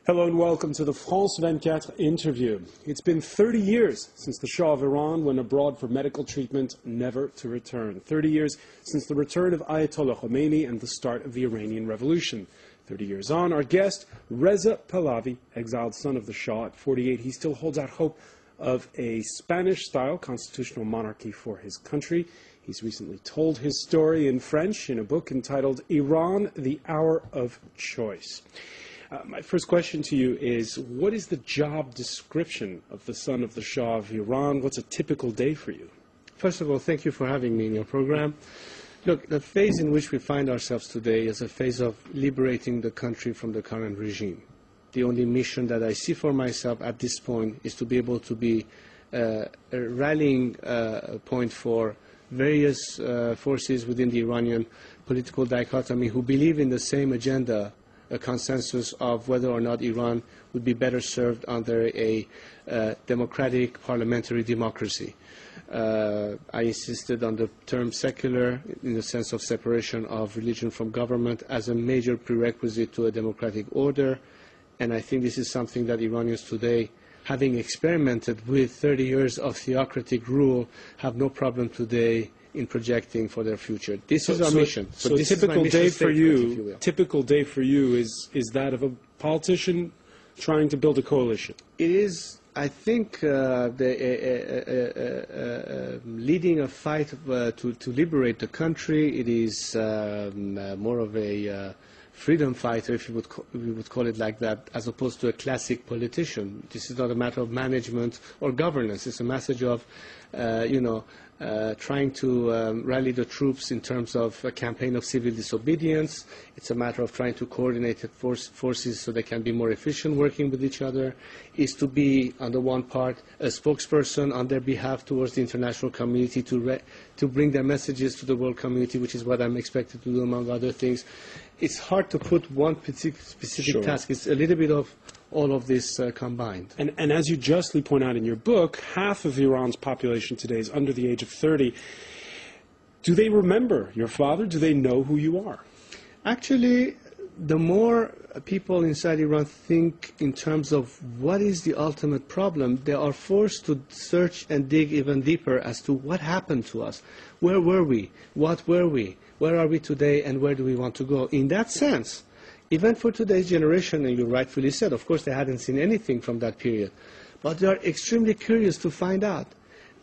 Hello and welcome to the France 24 interview. It's been 30 years since the Shah of Iran went abroad for medical treatment, never to return. 30 years since the return of Ayatollah Khomeini and the start of the Iranian Revolution. 30 years on, our guest, Reza Pahlavi, exiled son of the Shah at 48, he still holds out hope of a Spanish-style constitutional monarchy for his country. He's recently told his story in French in a book entitled Iran, the Hour of Choice. My first question to you is, what is the job description of the son of the Shah of Iran? What's a typical day for you? First of all, thank you for having me in your program. Look, the phase in which we find ourselves today is a phase of liberating the country from the current regime. The only mission that I see for myself at this point is to be able to be a rallying point for various forces within the Iranian political dichotomy who believe in the same agenda, a consensus of whether or not Iran would be better served under a democratic parliamentary democracy. I insisted on the term secular in the sense of separation of religion from government as a major prerequisite to a democratic order, and I think this is something that Iranians today, having experimented with 30 years of theocratic rule, have no problem today in projecting for their future. This is our mission. So a typical day for you, is that of a politician trying to build a coalition? It is, I think, leading a fight to liberate the country. It is more of a freedom fighter, if we would call it like that, as opposed to a classic politician. This is not a matter of management or governance. It's a message of, trying to rally the troops in terms of a campaign of civil disobedience. It's a matter of trying to coordinate forces so they can be more efficient working with each other. Is to be, on the one part, a spokesperson on their behalf towards the international community to bring their messages to the world community, which is what I'm expected to do, among other things. It's hard to put one specific task. It's a little bit of all of this combined. And as you justly point out in your book, half of Iran's population today is under the age of 30. Do they remember your father? Do they know who you are? Actually, the more people inside Iran think in terms of what is the ultimate problem, they are forced to search and dig even deeper as to what happened to us. Where were we? What were we? Where are we today, and where do we want to go? In that sense, even for today's generation, and you rightfully said, of course, they hadn't seen anything from that period, but they are extremely curious to find out,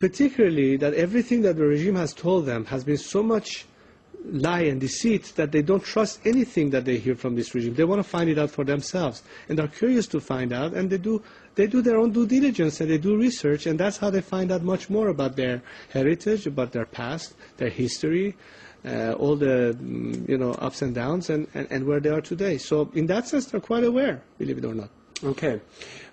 particularly that everything that the regime has told them has been so much lie and deceit that they don't trust anything that they hear from this regime. They want to find it out for themselves, and are curious to find out, and they do their own due diligence, and they do research, and that's how they find out much more about their heritage, about their past, their history, all the ups and downs, and where they are today. So in that sense, they're quite aware, believe it or not. Okay.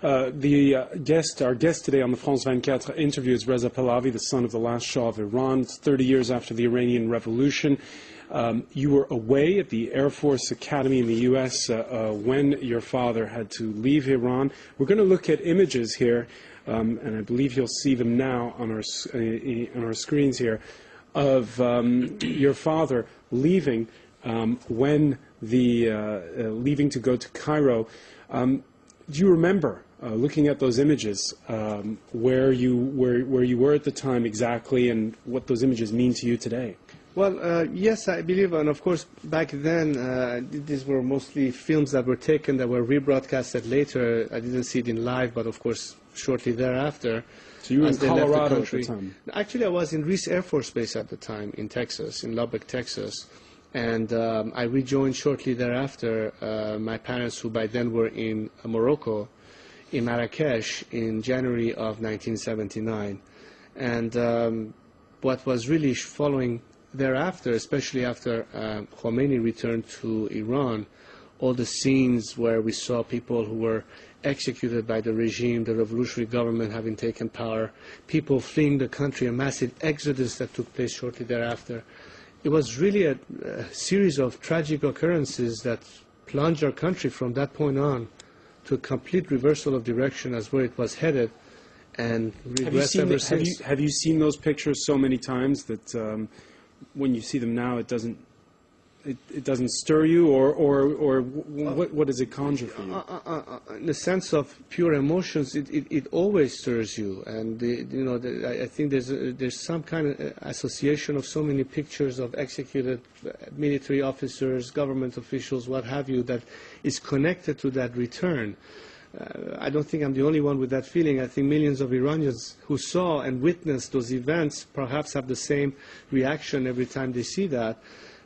Our guest today on the France 24 interview is Reza Pahlavi, the son of the last Shah of Iran. It's 30 years after the Iranian Revolution. You were away at the Air Force Academy in the U.S. When your father had to leave Iran. We're going to look at images here, and I believe you'll see them now on our screens here, of your father leaving leaving to go to Cairo. Do you remember looking at those images where you were at the time exactly, and what those images mean to you today? Well, yes, I believe, and of course, back then, these were mostly films that were taken that were rebroadcasted later. I didn't see it in live, but of course, shortly thereafter. So you were in Colorado at the time? Actually, I was in Reese Air Force Base at the time in Texas, in Lubbock, Texas. And I rejoined shortly thereafter my parents, who by then were in Morocco, in Marrakesh, in January of 1979. And what was really following thereafter, especially after Khomeini returned to Iran, all the scenes where we saw people who were executed by the regime, the revolutionary government having taken power, people fleeing the country, a massive exodus that took place shortly thereafter. It was really a series of tragic occurrences that plunged our country from that point on to a complete reversal of direction as where it was headed, and regrets ever since. Have you seen those pictures so many times that when you see them now, it doesn't it doesn't stir you, or what does it conjure for you? In the sense of pure emotions, it always stirs you, and I think there's some kind of association of so many pictures of executed military officers, government officials, what have you, that is connected to that return. I don't think I'm the only one with that feeling. I think millions of Iranians who saw and witnessed those events perhaps have the same reaction every time they see that.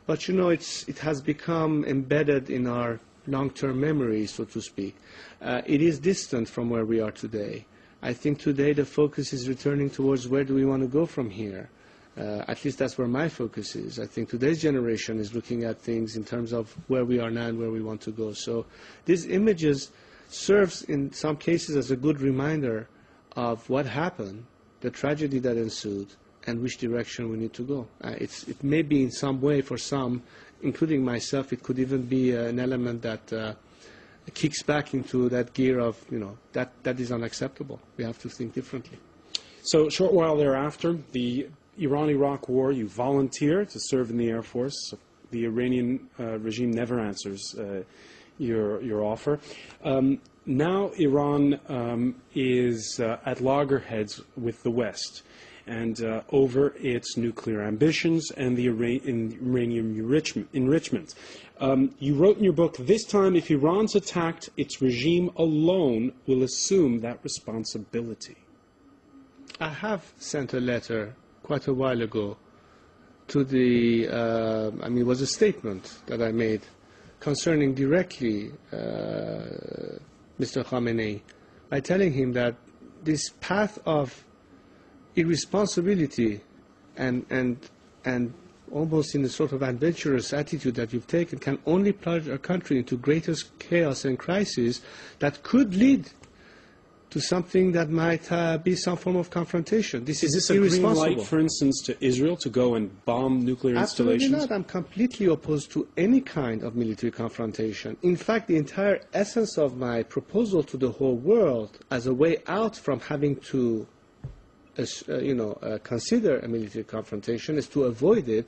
But it has become embedded in our long-term memory, so to speak. It is distant from where we are today. I think today the focus is returning towards where do we want to go from here. At least that's where my focus is. I think today's generation is looking at things in terms of where we are now and where we want to go. So these images serves in some cases as a good reminder of what happened, the tragedy that ensued, and which direction we need to go. It may be in some way for some, including myself, it could even be an element that kicks back into that gear of, that is unacceptable. We have to think differently. So a short while thereafter, the Iran-Iraq war, you volunteer to serve in the Air Force. The Iranian regime never answers your offer. Now Iran is at loggerheads with the West and over its nuclear ambitions and the uranium enrichment. You wrote in your book, this time if Iran's attacked, its regime alone will assume that responsibility. I have sent a letter quite a while ago to the, it was a statement that I made concerning directly Mr. Khamenei, by telling him that this path of irresponsibility and almost in a sort of adventurous attitude that you've taken can only plunge our country into greater chaos and crisis that could lead to something that might be some form of confrontation. This is this a green light, for instance, to Israel to go and bomb nuclear installations? Absolutely not. I'm completely opposed to any kind of military confrontation. In fact, the entire essence of my proposal to the whole world as a way out from having to consider a military confrontation is to avoid it,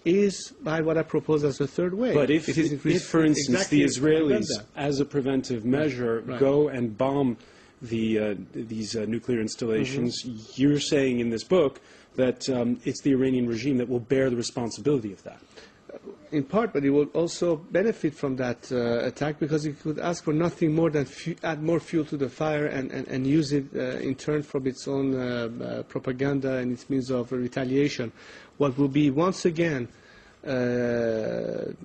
is by what I propose as a third way. But if for instance, exactly the Israelis, as a preventive measure, go and bomb these nuclear installations, you're saying in this book that it's the Iranian regime that will bear the responsibility of that. In part, but it will also benefit from that attack because it could ask for nothing more than add more fuel to the fire and use it in turn from its own propaganda and its means of retaliation. What will be once again a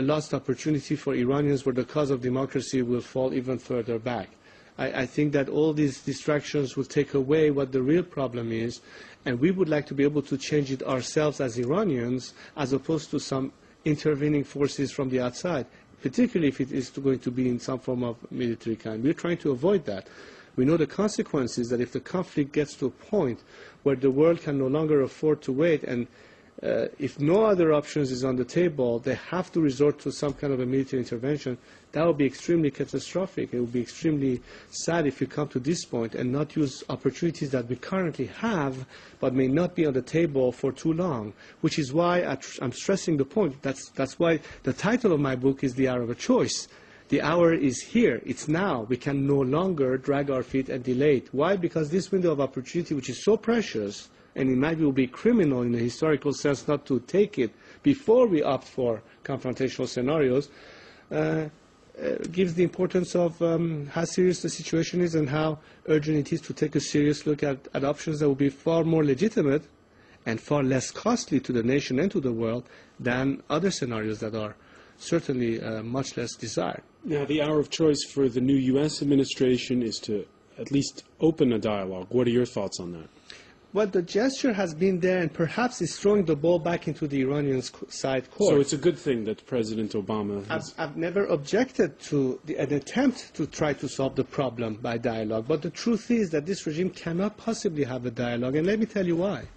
lost opportunity for Iranians where the cause of democracy will fall even further back. I think that all these distractions will take away what the real problem is, and we would like to be able to change it ourselves as Iranians, as opposed to some intervening forces from the outside, particularly if it is going to be in some form of military kind. We're trying to avoid that. We know the consequences that if the conflict gets to a point where the world can no longer afford to wait, and if no other options is on the table, they have to resort to some kind of a military intervention. That would be extremely catastrophic. It would be extremely sad if we come to this point and not use opportunities that we currently have but may not be on the table for too long, which is why I'm stressing the point. That's why the title of my book is The Hour of a Choice. The hour is here. It's now. We can no longer drag our feet and delay it. Why? Because this window of opportunity, which is so precious, and it might be will be criminal in a historical sense not to take it before we opt for confrontational scenarios, gives the importance of how serious the situation is and how urgent it is to take a serious look at options that will be far more legitimate and far less costly to the nation and to the world than other scenarios that are certainly much less desired. Now, the hour of choice for the new U.S. administration is to at least open a dialogue. What are your thoughts on that? Well, the gesture has been there and perhaps is throwing the ball back into the Iranian side court. So it's a good thing that President Obama has... I've never objected to an attempt to try to solve the problem by dialogue. But the truth is that this regime cannot possibly have a dialogue. And let me tell you why.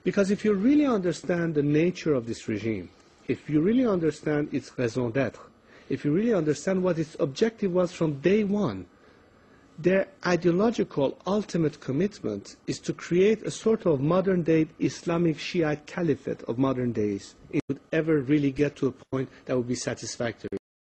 Because if you really understand the nature of this regime, if you really understand its raison d'etre, if you really understand what its objective was from day one, their ideological ultimate commitment is to create a sort of modern-day Islamic Shiite caliphate of modern days. It would ever really get to a point that would be satisfactory.